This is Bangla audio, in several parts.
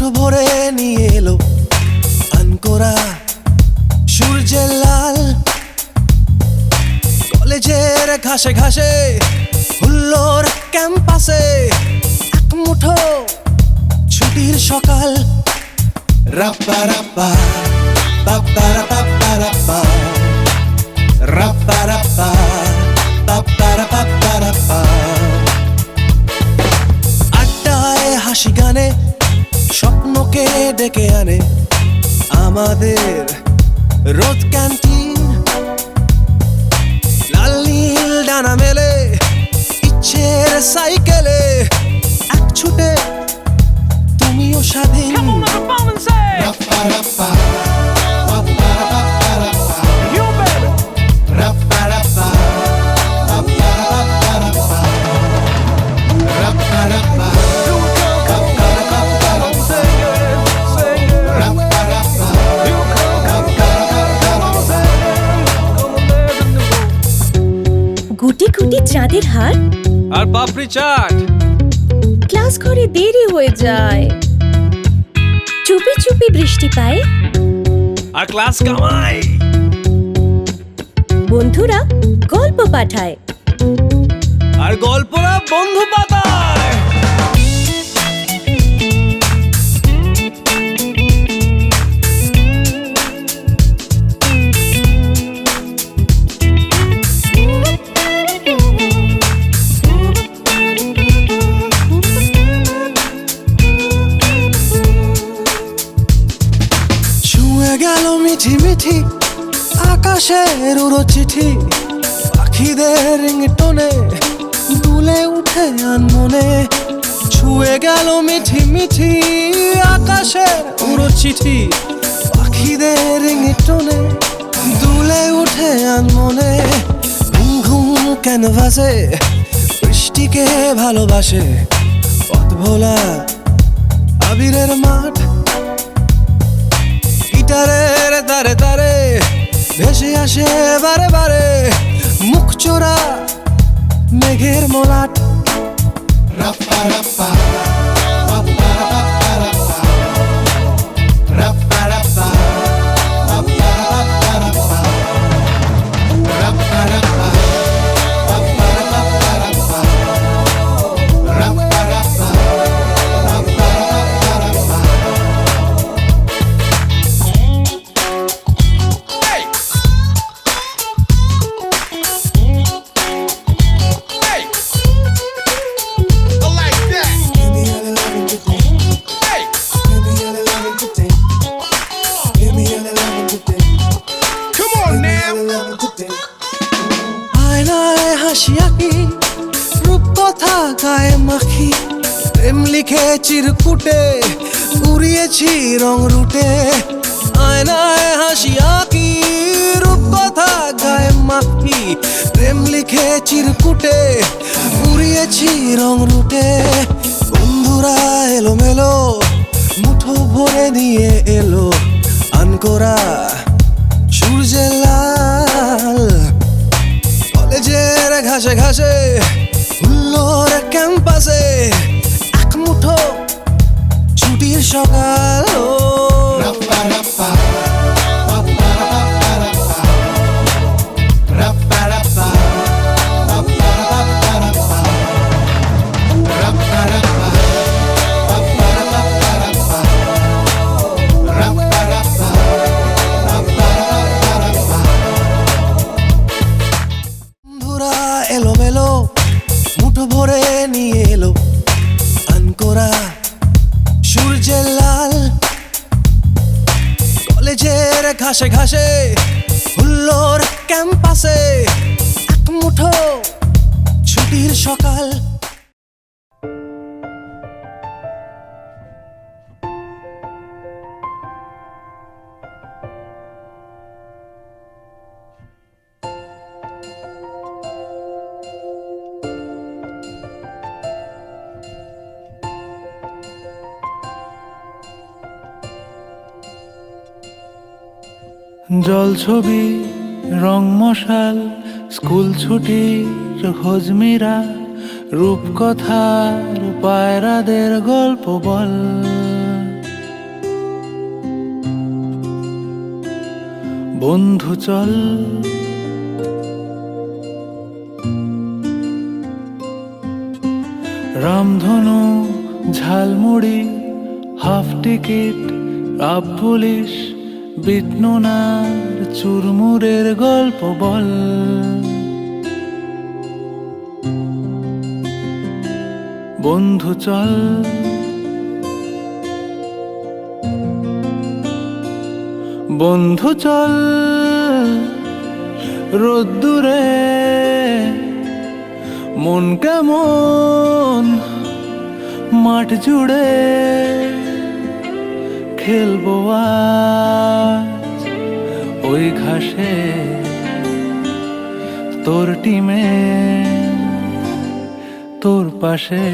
মুঠো ভরে নিয়ে এলো আনকোরা সূর্যের লাল। কলেজের ঘাসে ঘাসে হুল্লোর ক্যাম্পাসে এক মুঠো ছুটির সকাল। রাপ্পা রাপ্পা পাপ্পা রাপ্পা রাপ্পা রাপ্পা রাপ্পা পাপ্পা রাপ্পা রাপ্পা। আড্ডায় হাসি গানে স্বপ্নকে ডেকে আনে আমাদের রোদ ক্যান্টিন। লাল নীল ডানা মেলে ইচ্ছের সাইকেলে এক ছুটে তুমিও স্বাধীন। রাপ্পা রাপ্পা পাপ্পা রাপ্পা রাপ্পা ইউ বেবি রাপ্পা রাপ্পা পাপ্পা রাপ্পা রাপ্পা রাপ্পা রাপ্পা গুটি গুটি চাঁদের হার আর পাপড়ি চাট। ক্লাস ঘরে দেরি হয়ে যায়, চুপি চুপি বৃষ্টি পায় আর ক্লাস কামাই। বন্ধুরা গল্প পাঠায় আর গল্পরা বন্ধু পাতায়। গেল মিঠি মিঠি আকাশের উড়ো চিঠি, পাখিদের রিংটোনে দুলে উঠে আনমনে। ছুঁয়ে গেল মিঠি মিঠি আকাশের উড়ো চিঠি, পাখিদের রিংটোনে দুলে উঠে আনমনে। ঘুম ঘুম ক্যানভাসে বৃষ্টিকে ভালোবাসে পথ ভোলা আবিরের মাঠ। গিটারের তারে তারে ভেসে আসে বারে বারে মুখ চোরা মেঘের মলাট। রাপ্পা রাপ্পা পাপ্পা রাপ্পা রাপ্পা রাপ্পা রাপ্পা পাপ্পা রাপ্পা রাপ্পা রাপ্পা রাপ্পা পাপ্পা রাপ্পা রাপ্পা রাপ্পা রাপ্পা পাপ্পা রাপ্পা রাপ্পা। আয়নায় হাসি আঁকি রূপকথা গায়ে মাখি, প্রেম লিখে চিরকুটে উড়িয়েছি রং রুটে। আয়নায় হাসি আঁকি রূপকথা গায়ে মাখি, প্রেম লিখে চিরকুটে উড়িয়েছি রং রুটে। বন্ধুরা এলো মেলো মুঠো ভরে নিয়ে এলো আনকোরা সূর্যের লাল। কলেজের ঘাসে ঘাসে হুল্লোর ক্যাম্পাসে এক মুঠো ছুটির সকাল। রাপ্পা রাপ্পা পাপ্পা রাপ্পা রাপ্পা রাপ্পা রাপ্পা পাপ্পা রাপ্পা রাপ্পা রাপ্পা রাপ্পা পাপ্পা রাপ্পা রাপ্পা রাপ্পা রাপ্পা পাপ্পা রাপ্পা রাপ্পা। বন্ধুরা এলো মেলো মুঠো ভরে নিয়ে এলো আনকোরা সূর্যের লাল। কলেজের ঘাসে ঘাসে হুল্লোর ক্যাম্পাসে এক মুঠো ছুটির সকাল। জল ছবি রং মশাল স্কুল ছুটির খোঁজমিরা রূপকথার পায়রাদের গল্প বল বন্ধু চল রামধনু jhalmuri half ticket up police বিটনুনার চুরমুরের গল্প বল বন্ধু চল বন্ধু চল রোদ্দুরে মন কেমন মাঠ জুড়ে খেলবো আজ ওই ঘাসে তোর টিমে তোর পাশে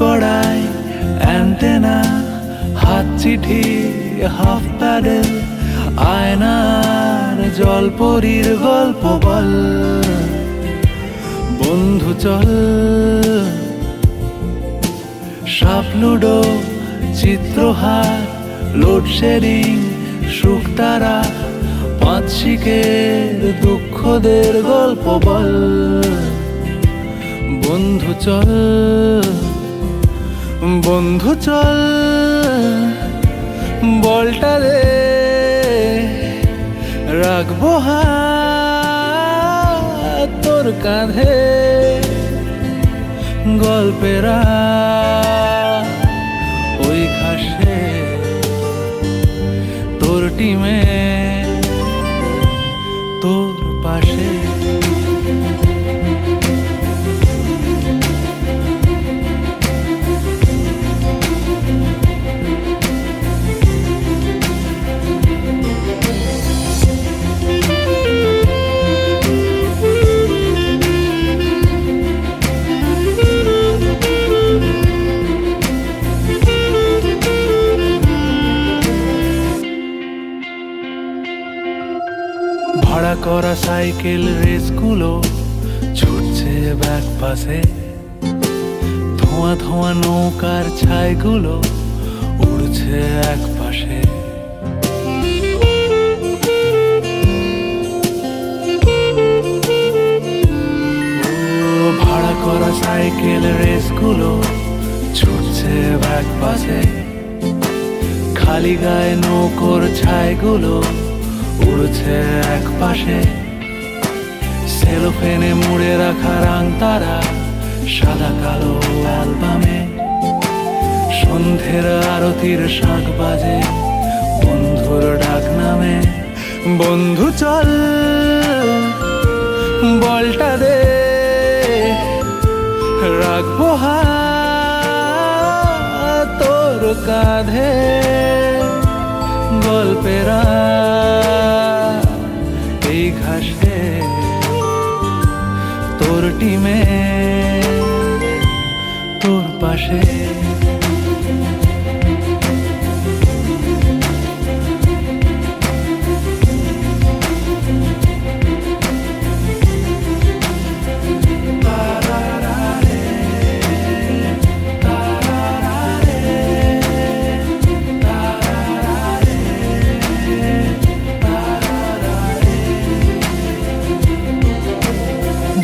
কড়াই অ্যান্টেনা হাত চিঠি হাফ প্যাডেল আয়নার জলপরীর গল্প বল বন্ধু চল সাপ লুডো চিত্রহার লোডশেডিং শুকতারা পাঁচ শিকের দুঃখদের গল্প বল বন্ধু চল বন্ধু চল বলটা দে রাখবো হাত তোর কাঁধে গল্পেরা ওই ঘাসে তোর টিমে তোর পাশে ভাড়া করা সাইকেল রেসগুলো ছুটছে ব্যাক পাশে ধোঁয়া ধোঁয়া নৌকার ছাইগুলো উড়ছে এক পাশে ভাড়া করা সাইকেল রেসগুলো ছুটছে ব্যাক পাশে খালি গায়ে নৌকোর ছাইগুলো উড়ছে এক পাশে সেলোফেনে মুড়ে রাখা রাং তারা সাদা কালো অ্যালবামে সন্ধ্যের আরতির শাঁখ বাজে বন্ধুর ডাক নামে বন্ধু চল বলটা দে রাখবো হাত তোর কাঁধে গল্পেরা এই ঘাসে তোর টিমে তোর পাশে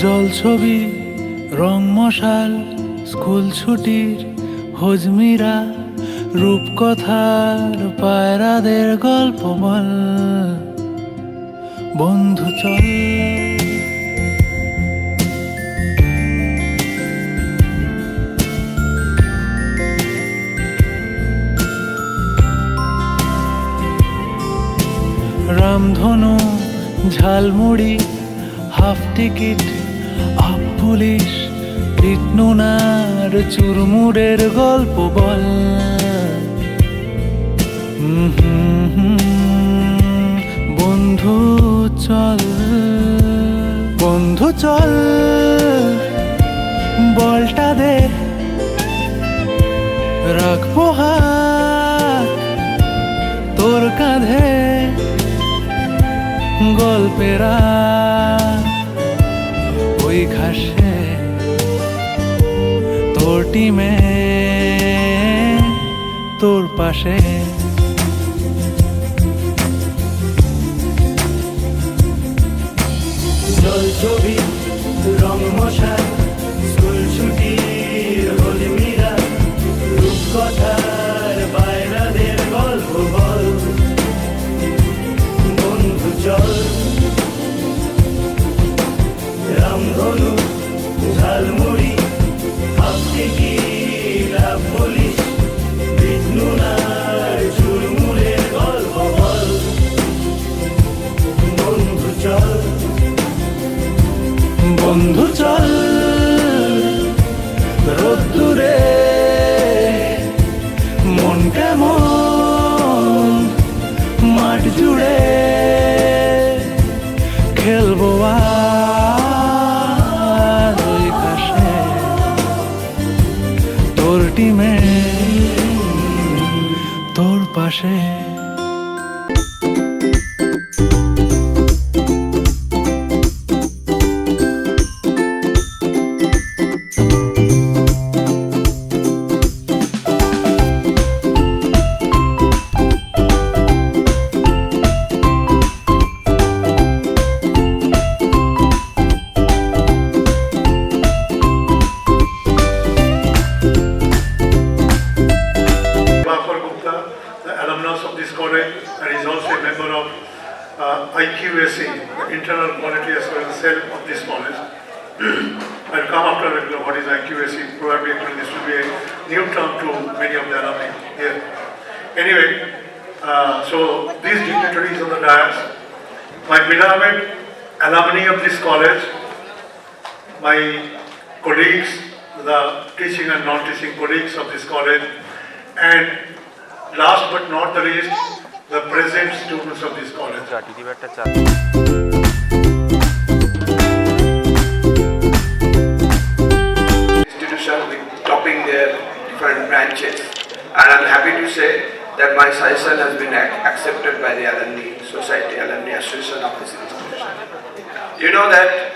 জল ছবি রং মশাল স্কুল ছুটির হজমিরা রূপকথার পায়রাদের গল্প বল বন্ধু চল রামধনু jhalmuri half ticket up police বিটনুনার চুরমুরের গল্প বল বন্ধু চল বন্ধু চল বলটা দে রাখবো হাত বাঁধে গল্পেরা ওই ঘাসে তোর টিমে তোর পাশে জল ছবি রং মশাই স্কুল ছুটির হোলি মিরা রূপকথার বাইরাদের গল্প বল বন্ধু চল রামধনু ঝালমুড়ি ভাবতে কি লাভ বলিস বিষ্ণুনার ঝুলমুড়ের গল্প বল বন্ধু চল বন্ধু চল রোদ্দুরে মন কেমন মাঠ জুড়ে খেলবো আর ওই ঘাসে তোর টিমে তোর পাশে Of this college and is also a member of IQAC, the Internal Quality Assurance Cell of this college. I'll come after what is IQAC. Probably this will be a new term to many of the alumni here. Anyway, so these dignitaries on the dais, my beloved alumni of this college, my colleagues, the teaching and non-teaching colleagues of this college, and last but not the least, the present students of this college. Institution with topping their different branches, and I'm happy to say that my suggestion has been accepted by the Alumni Society, Alumni Association of this institution. You know that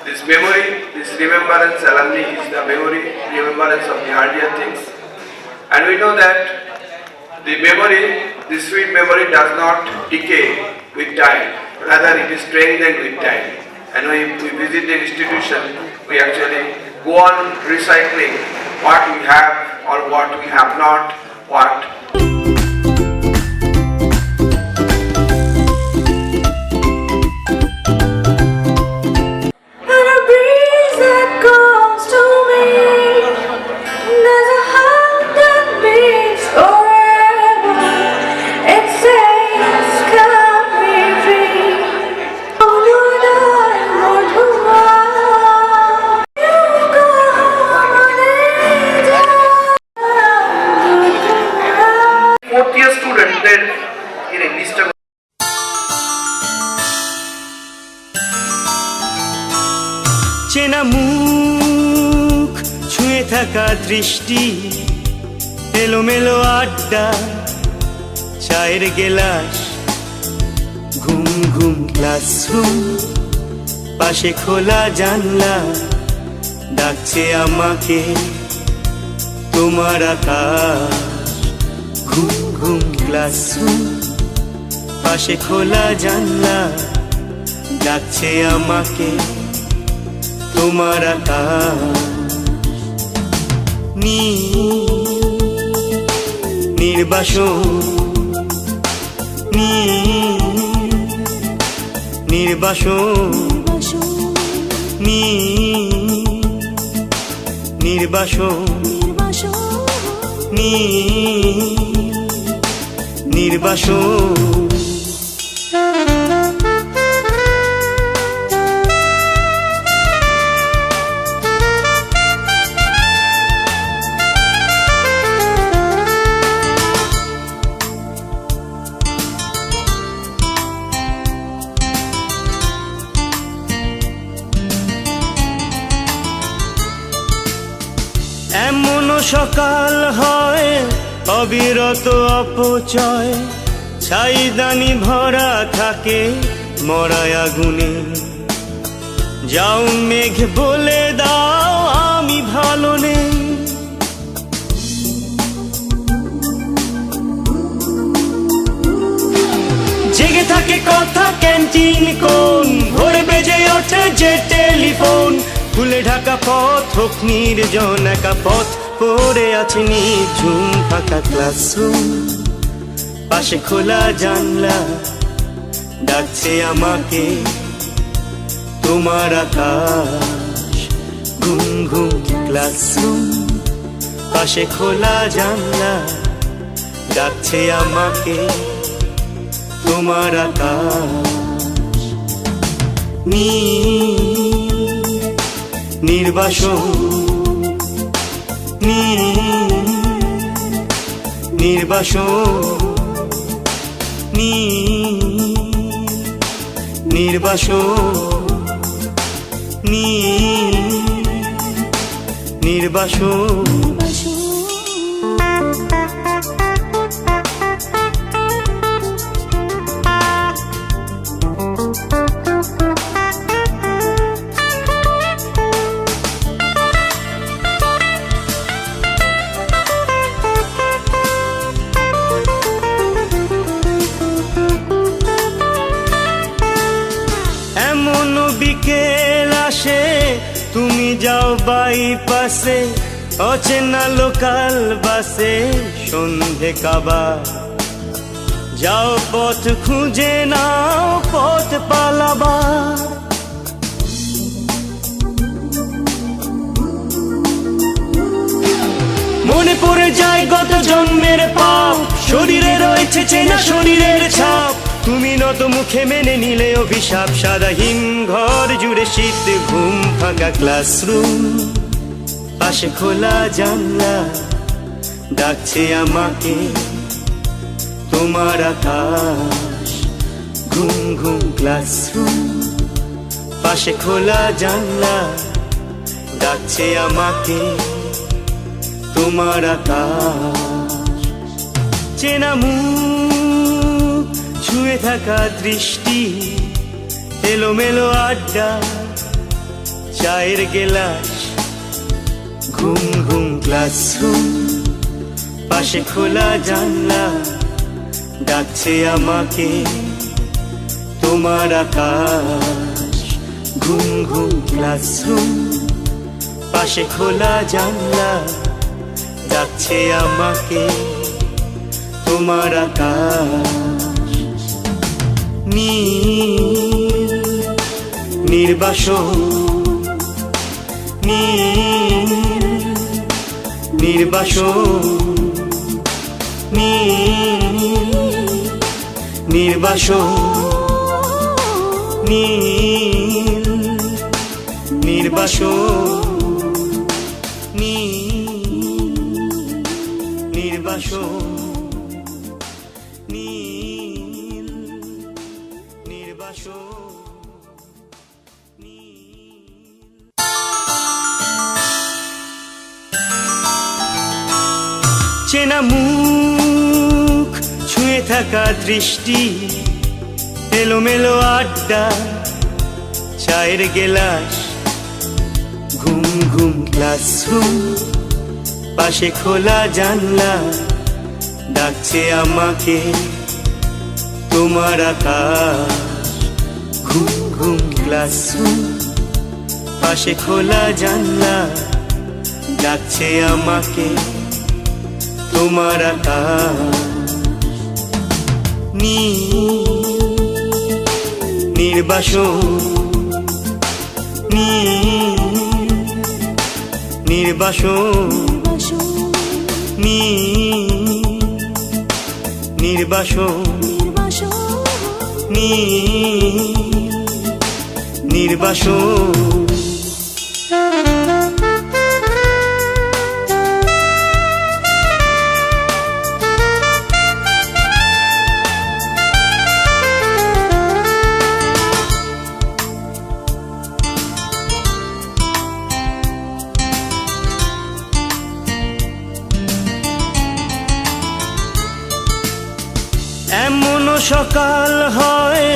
this memory, this remembrance alumni is the memory, remembrance of the earlier things, and we know that the memory, the sweet memory does not decay with time, rather it is strengthened with time. And when we visit the institution, we actually go on recycling what we have or what we have not, what And a breeze that comes to me, there's a heart that beats forever. It says, "Come be free." Oh Lord, I want to run. You go home and fourth year student in a list of চেনা মুখ ছুঁয়ে থাকা দৃষ্টি এলোমেলো আড্ডা চায়ের গেলাস ঘুম ঘুম ক্লাসরুম পাশে খোলা জানলা ডাকছে আমাকে তোমার আকাশ ঘুম ঘুম ক্লাসরুম পাশে খোলা জানলা ডাকছে আমাকে তোমার আকাশ নির্বাসন নির্বাসন নির্বাসন নির্বাসন এমন সকাল হয় অবিরত অপচয় ছাইদানি ভরা থাকে মরায় আগুনে। যাও মেঘ বলে দাও আমি ভালো নেই। জেগে থাকে কথা ক্যান্টিন কোন, ভোরে বেজে ওঠে যে টেলিফোন। ফুলে ঢাকা পথ হোক নির্জন একা পথ, পড়ে আছে নিঝুম ফাঁকা ক্লাসরুম। পাশে খোলা জানলা ডাকছে আমাকে তোমার আকাশ। ঘুম ঘুম ক্লাসরুম, পাশে খোলা জানলা ডাকছে আমাকে তোমার আকাশ। নির্বাসন নির্বাসন নির্বাসন। এমন বিকেল আসে তুমি যাও বাইপাসে, অচেনা লোকাল বাসে সন্ধে কাবার। যাও পথ খুঁজে নাও পথ পালাবার। মনে পড়ে যায় গত জন্মের পাপ, শরীরে রয়েছে চেনা শরীরের ছাপ। তুমি নত মুখে মেনে নিলে অভিশাপ, সাদা হিম ঘর জুড়ে শীত ঘুম ফাঁকা ক্লাসরুম। পাশে খোলা জানলা ডাকছে আমাকে তোমার আকাশ। ঘুম ঘুম ক্লাসরুম, পাশে খোলা জানলা ডাকছে আমাকে তোমার আকাশ। চেনা মুখ ছুঁয়ে থাকা দৃষ্টি, এলোমেলো আড্ডা চায়ের গেলাস। ঘুম ঘুম ক্লাসরুম, পাশে খোলা জানলা ডাকছে আমাকে তোমার আকাশ। ঘুম ঘুম ক্লাসরুম, পাশে খোলা জানলা ডাকছে আমাকে তোমার আকাশ। নির্বাসন নির্বাসন নির্বাসন নির্বাসন নির্বাসন নির্বাসন। চেনা মুখ ছুঁয়ে থাকা দৃষ্টি, এলোমেলো আড্ডা চায়ের গেলাস। ঘুম ঘুম ক্লাসরুম, পাশে খোলা জানলা ডাকছে আমাকে তোমার আকাশ। ঘুম ঘুম ক্লাসরুম, পাশে খোলা জানলা ডাকছে আমাকে তোমার আকাশ। নির্বাসন নির্বাসন নির্বাসন নির্বাসন। এমন সকাল হয়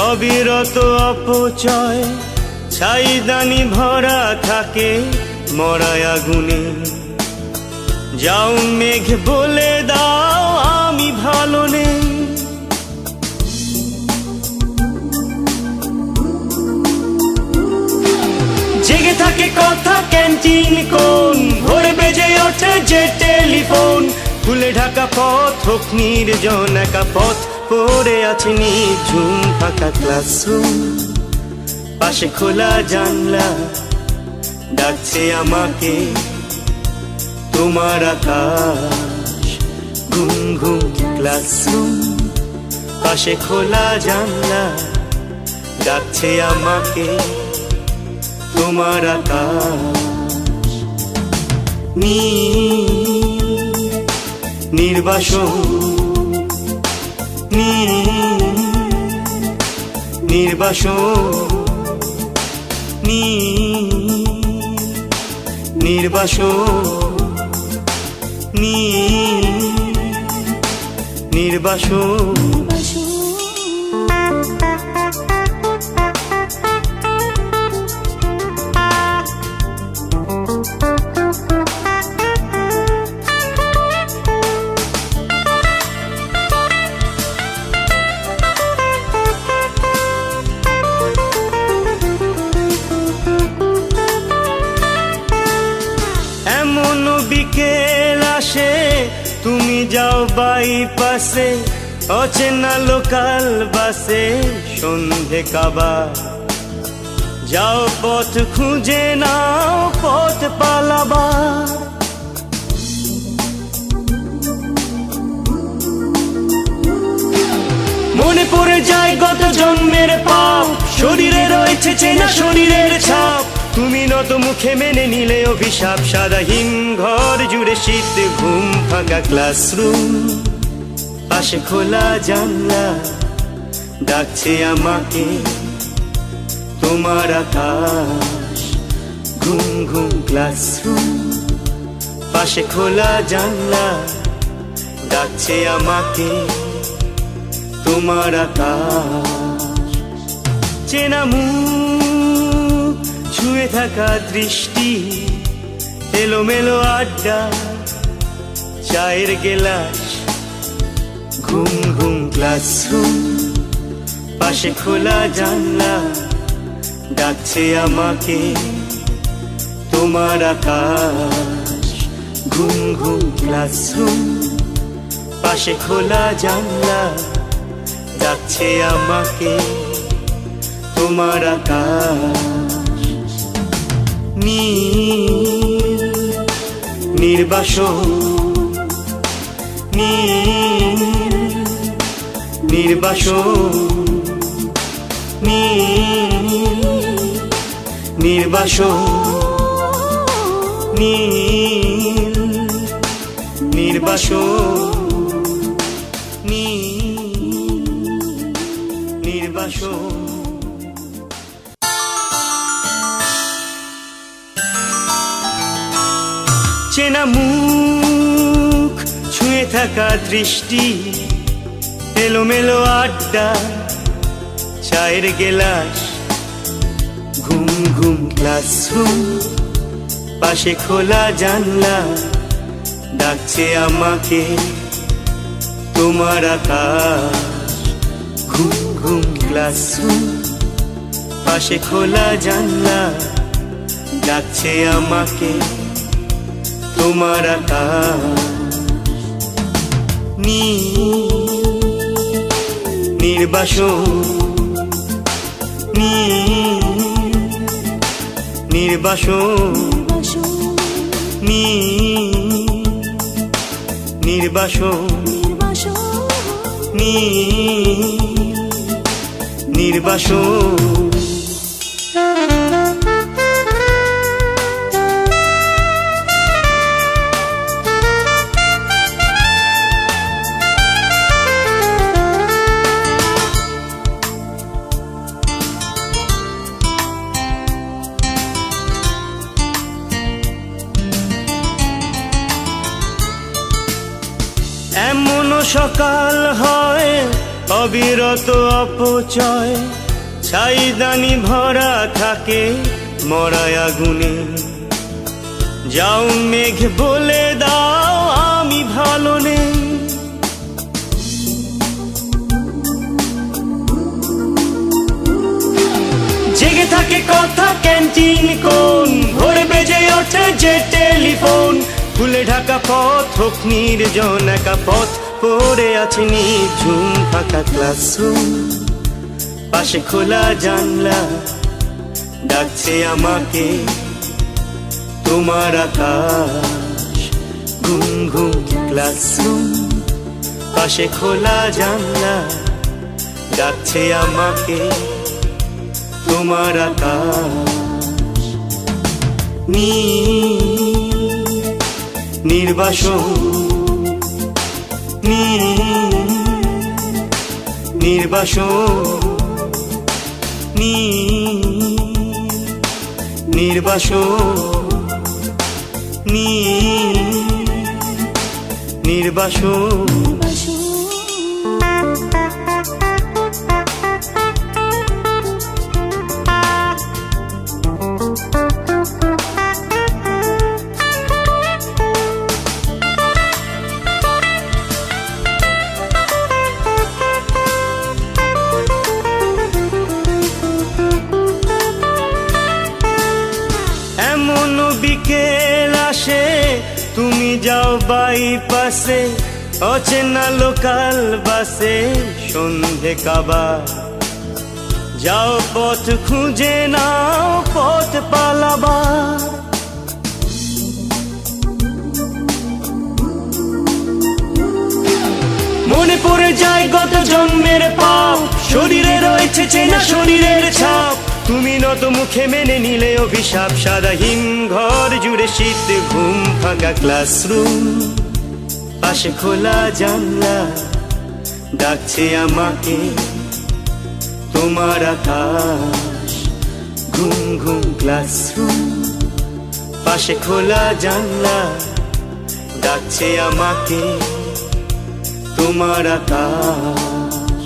অবিরত অপচয়, ছাইদানি ভরা থাকে মরায় আগুনে। যাও মেঘ বলে দাও আমি ভালো নেই। জেগে থাকে কথা ক্যান্টিন কোন, ভোরে বেজে ওঠে যে টেলিফোন। ফুলে ঢাকা পথ হোক নির্জন, একা পথ পড়ে আছে নিঝুম ফাঁকা ক্লাসরুম। পাশে খোলা জানলা ডাকছে আমাকে তোমার আকাশ। ঘুম ঘুম ক্লাসরুম, পাশে খোলা জানলা ডাকছে আমাকে তোমার আকাশ। নির্বাসন নির্বাসন নির্বাসন। এমন বিকেল আসে তুমি যাও বাইপাসে, অচেনা লোকাল বাসে সন্ধে কাবার। যাও পথ খুঁজে নাও পথ পালাবার। মনে পড়ে যায় গত জন্মের পাপ, শরীরে রয়েছে চেনা শরীরের ছাপ। তুমি নত মুখে মেনে নিলে অভিশাপ, সাদা হিম ঘর জুড়ে শীত ঘুম ফাঁকা ক্লাসরুম। পাশে খোলা জানলা ডাকছে আমাকে তোমার আকাশ। ঘুম ঘুম ক্লাসরুম, পাশে খোলা জানলা ডাকছে আমাকে তোমার আকাশ। চেনা মুখ ছুঁয়ে থাকা দৃষ্টি, এলোমেলো আড্ডা চায়ের গেলাস। ঘুম ঘুম ক্লাসরুম, পাশে খোলা জানলা ডাকছে আমাকে তোমার আকাশ। ঘুম ঘুম ক্লাসরুম, পাশে খোলা জানলা ডাকছে আমাকে তোমার আকাশ। নির্বাসন নির্বাসন নির্বাসন নির্বাসন। চেনা মুখ ছুঁয়ে থাকা দৃষ্টি, এলোমেলো আড্ডা চায়ের গেলাস। ঘুম ঘুম ক্লাসরুম, পাশে খোলা জানলা ডাকছে আমাকে তোমার আকাশ। ঘুম ঘুম ক্লাসরুম, পাশে খোলা জানলা ডাকছে আমাকে তোমার আকাশ। নির্বাসন নির্বাসন নির্বাসন নির্বাসন। এমন সকাল হয় অবিরত অপচয় ছাইদানি ভরা থাকে মরায় আগুনে। যাও মেঘ বলে দাও আমি ভালো নেই। জেগে থাকে কথা ক্যান্টিন কোন, ভোরে বেজে ওঠে যে টেলিফোন। ফুলে ঢাকা পথ হোক নির্জন, একা পথ পড়ে আছে নিঝুম ফাঁকা ক্লাসরুম। পাশে খোলা জানলা ডাকছে আমাকে তোমার আকাশ। ঘুম ঘুম ক্লাসরুম, পাশে খোলা জানলা ডাকছে আমাকে তোমার আকাশ। নির্বাসন নির্বাসন নির্বাসন। এমন বিকেল আসে তুমি যাও বাইপাসে, অচেনা লোকাল বাসে সন্ধে কাবার। যাও পথ খুঁজে নাও পথ পালাবার। মনে পড়ে যায় গত জন্মের পাপ, শরীরে রয়েছে চেনা শরীরের ছাপ। তুমি নত মুখে মেনে নিলে অভিশাপ, সাদা হিম ঘর জুড়ে শীত ঘুম ফাঁকা ক্লাসরুম। পাশে খোলা জানলা ডাকছে আমাকে তোমার আকাশ। ঘুম ঘুম ক্লাসরুম, পাশে খোলা জানলা ডাকছে আমাকে তোমার আকাশ।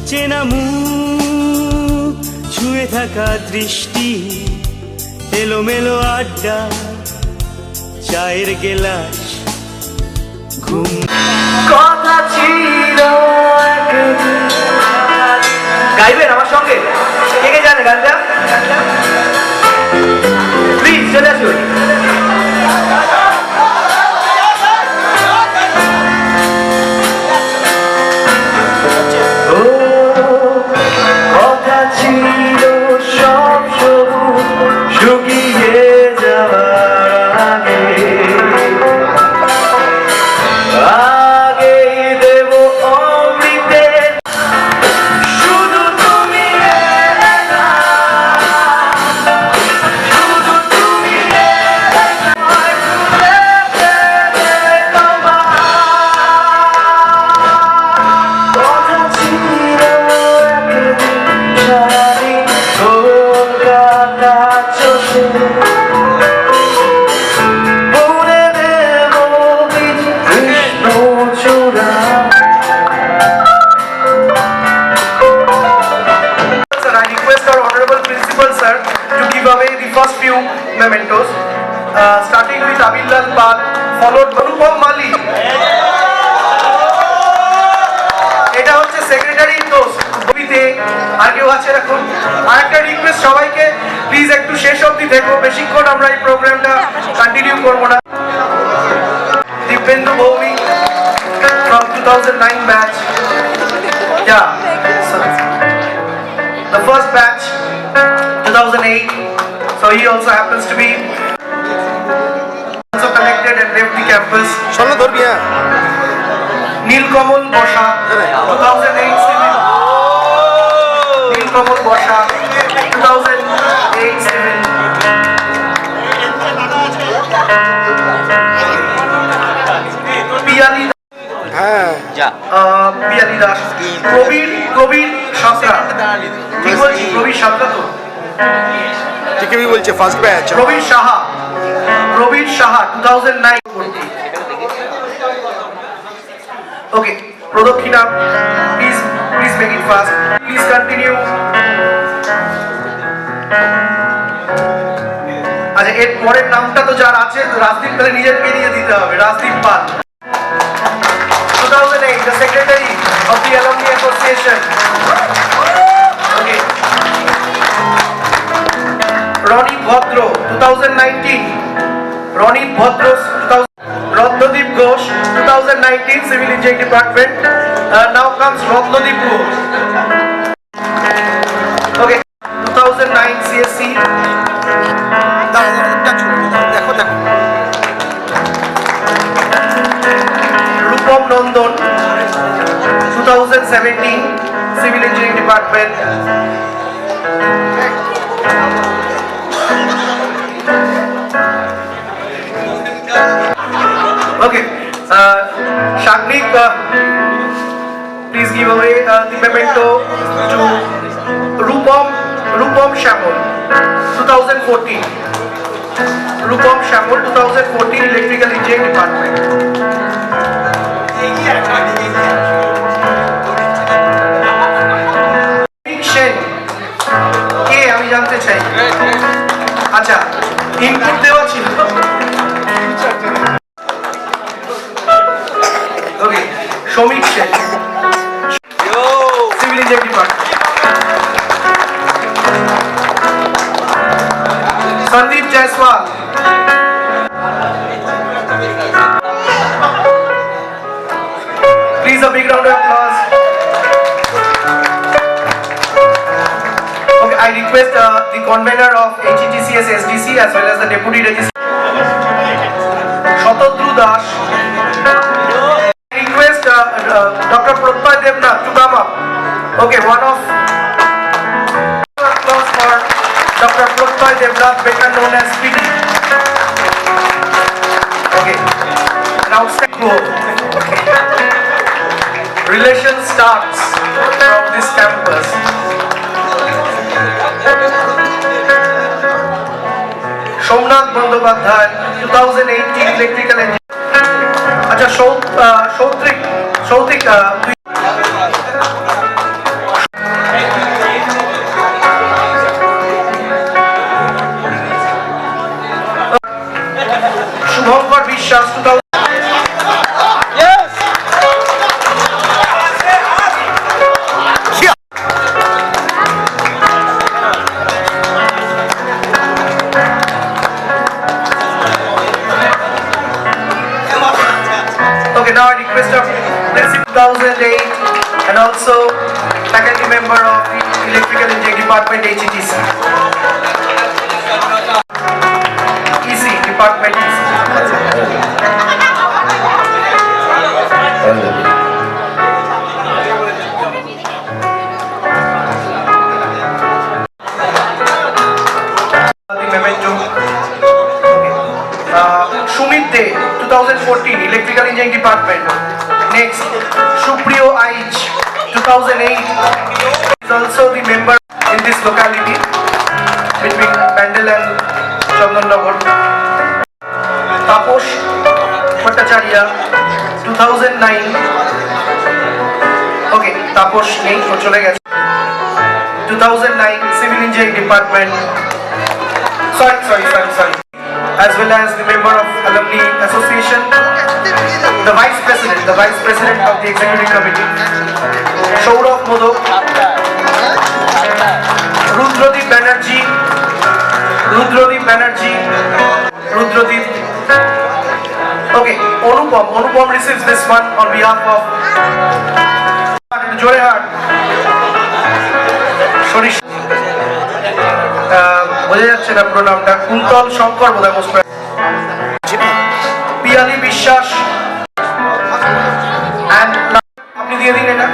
চেনা মুখ ছুঁয়ে থাকা দৃষ্টি, এলোমেলো আড্ডা চায়ের গেলাস। ঘুম কথা ছিল গাইবেন আমার সঙ্গে? কে কে জানে গানটা? প্লিজ চলে আসুন। কথা ছিল সব সবুজ শুকিয়ে যাওয়ার আগে, আগেই দেব অমৃতের। শুধু তুমি এলে না, শুধু তুমি এলে না, ঘুরে ফিরে তোমার কথা ছিল একদিন সারি কলকাতা চষে। বলে দেব বীজ কৃষ্ণচূড়া। Sir, I request our honorable principal sir to give away the first few mementos, starting with Abilal Pal, followed by Anupam Mali. এটা হচ্ছে সেক্রেটারি দোস্ত কবিতে। আর কেউ আছে এখন? আর একটা রিকোয়েস্ট সবাইকে, প্লিজ একটু শেষ অবধি দেখো, বেশিক্ষণ আমরা এই প্রোগ্রামটা কন্টিনিউ করবো না। Dibyendu Bhowmik from 2009 batch. Yeah. The first batch 2008. So he also happens to be also connected and left the campus. Nilkamal Bosha 2008 civil. Nilkamal Bosha 2008 civil. Piyali Piyali Das, Prabir Santra. ঠিক বলছি? প্রবীর সাঁতরা তো? ঠিকই বলছে, ফার্স্ট ব্যাচ। প্রবীর সাহা 2009 ভর্তি। ওকে, প্রদক্ষিণা please make it fast. Please continue. আচ্ছা, এর পরের নামটা তো যার আছে, রাজদীপ তাহলে নিজেকে নিয়ে দিতে হবে। রাজদীপ পাল, 2008, the secretary of the Alumni Association. Okay. Ronit Bhadro, 2019. Ronit Bhadro, 2000. Ratnodip Ghosh, 2019, Civil Engineering Department. Now comes Ratnodip Ghosh. Okay, 2009 CSC. দেখো দেখো Rupam Nandon, 2017, Civil Engineering Department. Okay, Shagnik, please give away the memento to Rupam Shamol, 2014. Rupam Shamol, 2014, Electrical Engineering Department. Shen, কে আমি জানতে চাই। আচ্ছা, ইনপুট দেওয়া ছিল। Okay, Samik Sen, civil engineering department. Sandip Jaiswal, please a big round of applause. Okay, I request the convener of HETCS SDC as well as the deputy registrar Shatadru Das. I request Dr. Protpay Devnath to come up. Okay, one of applause for Dr. Protpay Devnath, better known as PD. Okay, now step go. Relation starts from this campus. Somnath Bandyopadhyay, 2018, Electrical Engineering. আচ্ছা, সৌত্রিক শুভঙ্কর বিশ্বাস, 2000. Okay, now I request of Principal 2008 and also faculty member of the Electrical Engineering Department HETC. EC Department EC. The memento. Shumit Dey, 2014, Electrical Engineering Department. Next, Supriyo Aich, 2008, is also the member in this locality between Pandal and Chandanagar. Taposh Bhattacharya, 2009. Okay, Taposh নেই, ও চলে গেছে। 2009, Civil Engineering Department. Sorry. As well as the member of Alumni Association, the vice president of the executive committee, Saurav Modok, Rudradip Banerjee. Okay, Anupam receives this one on behalf of Joyhart. Sorish. বোঝা যাচ্ছে না পুরো নামটা, কুন্তল শঙ্কর বোধহয় মোস্ট পিয়ালি বিশ্বাস। আপনি দিয়ে দিন এটা,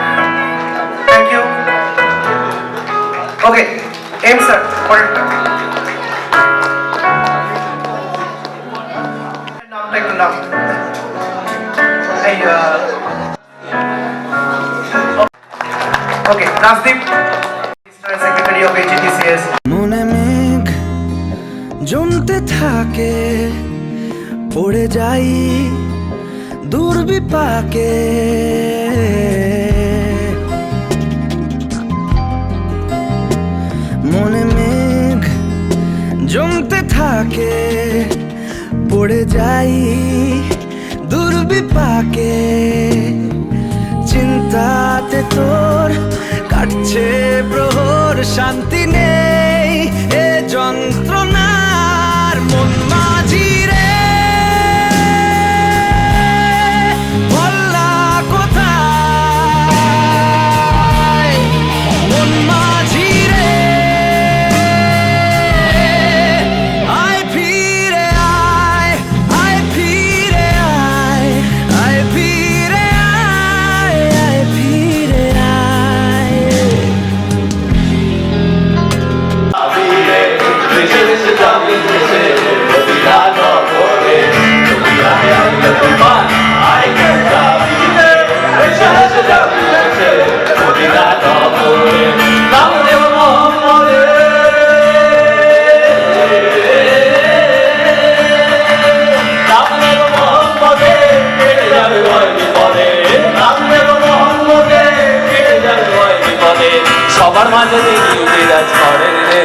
থ্যাংক ইউ। ওকে, এম স্যার পরেরটা নামটা একটু নাম এই okay, Rajdeep, secretary of HETCS। মনে মেঘ জমতে থাকে, পড়ে যাই দুর্বিপাকে, থাকে পড়ে যাই দুর্বিপাকে চিন্তাতে তোর কাটছে প্রহর শান্তি নেই এ যন্ত্রণার মন মাঝি রে ভোলা কোথায় মন মাঝি রে আয় ফিরে আয় আয় ফিরে আয় আয় ফিরে আয় আয় ফিরে আয় সবার মাঝে দেখি বিরাজ করে রে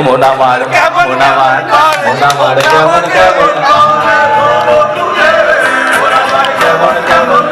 মন আমার মন আমার মন আমার কেমন কেমন কেমন কেমন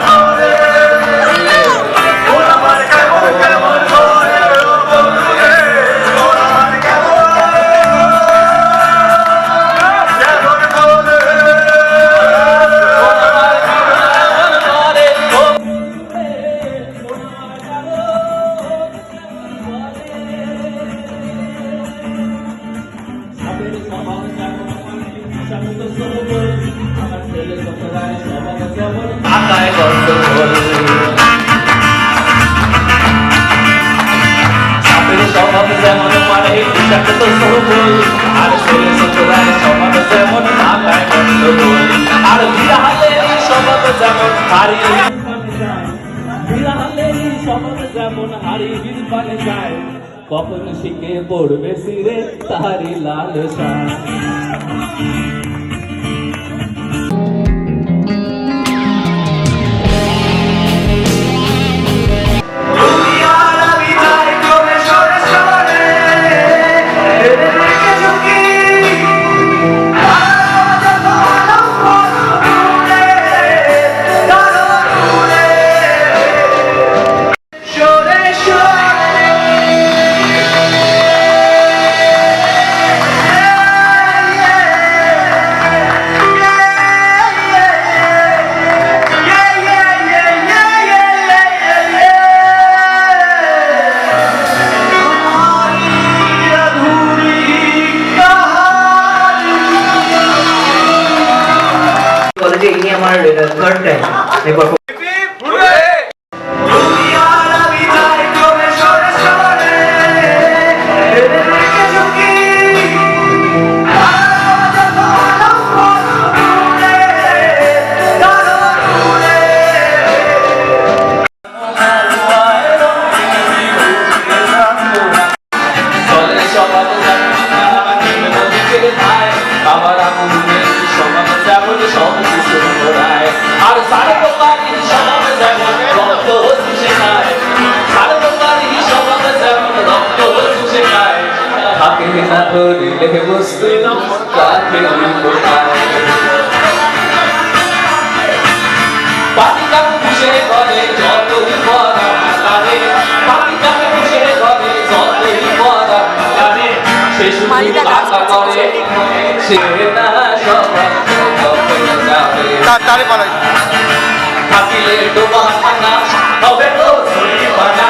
আকায় গন্ডগোল সাপের স্বভাব যেমন মানে বিষাক্ত সবল আর ছেলে ছোটরায় স্বভাব যেমন আকায় গন্ডগোল আর বিড়ালের স্বভাব যেমন হারিয়ে বিড়ালের স্বভাব যেমন হারিয়ে পানে যায় কখন শিখে পড়বে সিরে তাহারি লালসা কলেজে ইনি আমার থার্ড টাইম আর সাড়ে দোকানি সমাজ যেমন রক্ত চুষে খায় সাড়ে দোকানি সমাজ যেমন রক্ত চুষে খায় থাকে না ধরিলে বস্তু কাকে পাতি কাকে পুষে ঘরে যতই পড়া কানে পাতি কাকে পুষে ঘরে যতই পড়া কানে সে শুধু টাকা করে সে না সবাই তারে পালাই থাকিলে ডোবা খানা হবে তো ছুরি বানা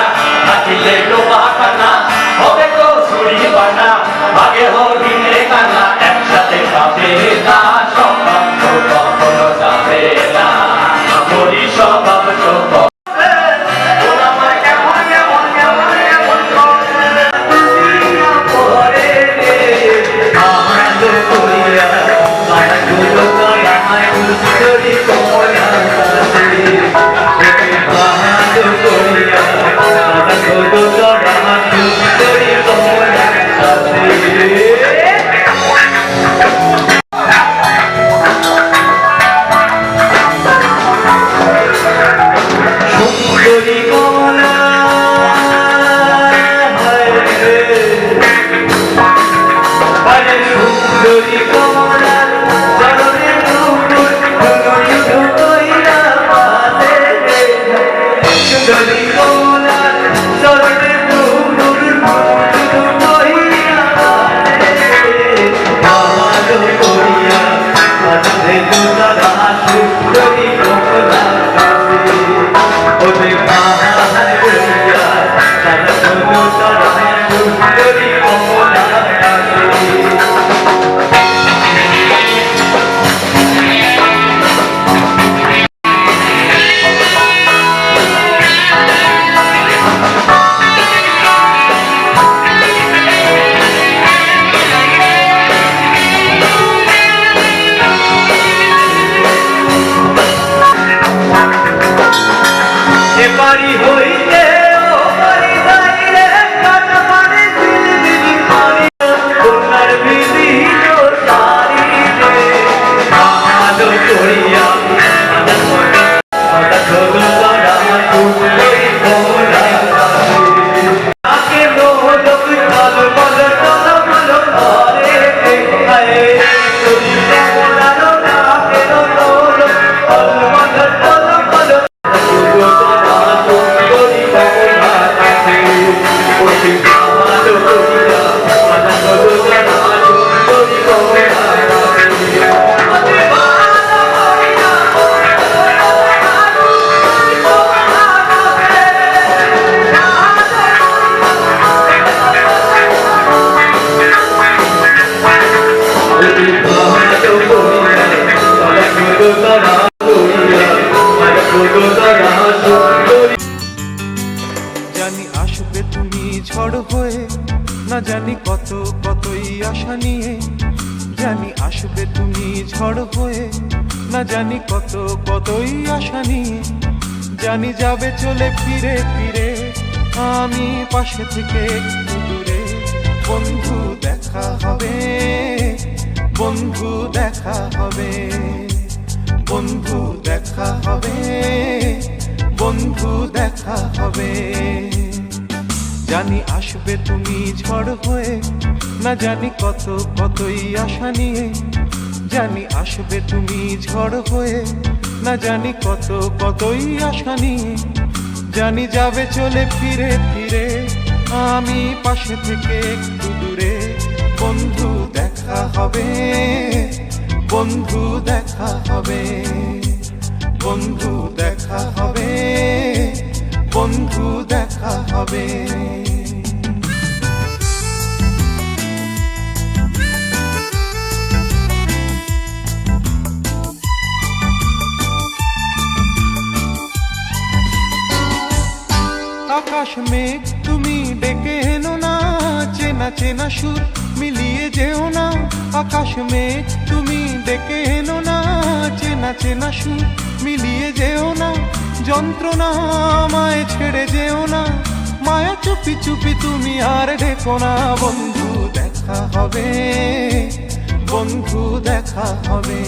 থাকিলে ডোবা খানা হবে তো ছুরি বানা আগে হরিণে কানা একসাথে খাবে না সবাই তো কখনো যাবে না হরি স্বভাব তো সুন্দরী করিয়া দেখো তারা সুন্দরী ভোলা আকে লোক চল বল চল বল করে আয়ে তুমি বলানো না কেন তোর বল বল চল বল তারা সুন্দরী ভোলা ওই ভালো করিয়া দেখো তারা সুন্দরী জানি আসবে তুমি ঝড় হয়ে না জানি কত কতই আশা নিয়ে জানি আসবে তুমি ঝড় হয়ে না জানি কত কতই আশা নিয়ে জানি যাবে চলে ফিরে ফিরে আমি পাশে থেকে একটু দূরে বন্ধু দেখা হবে বন্ধু দেখা হবে বন্ধু দেখা হবে বন্ধু দেখা হবে জানি আসবে তুমি ঝড় হয়ে না জানি কত কতই আশা নিয়ে জানি আসবে তুমি ঝড় হয়ে না জানি কত কতই আশা নিয়ে জানি যাবে চলে ফিরে ফিরে আমি পাশে থেকে একটু দূরে বন্ধু দেখা হবে বন্ধু দেখা হবে বন্ধু দেখা হবে বন্ধু দেখা হবে আকাশ মেঘ তুমি ডেকে এনো না চেনা চেনা সুর মিলিয়ে যেও না আকাশ মেঘ তুমি ডেকে এনো না চেনা চেনা সুর মিলিয়ে যেও না যন্ত্রণা আমায় ছেড়ে যেও না মায়া চুপি চুপি তুমি আর ডেকো না বন্ধু দেখা হবে বন্ধু দেখা হবে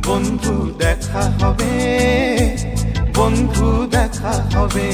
বন্ধু দেখা হবে বন্ধু দেখা হবে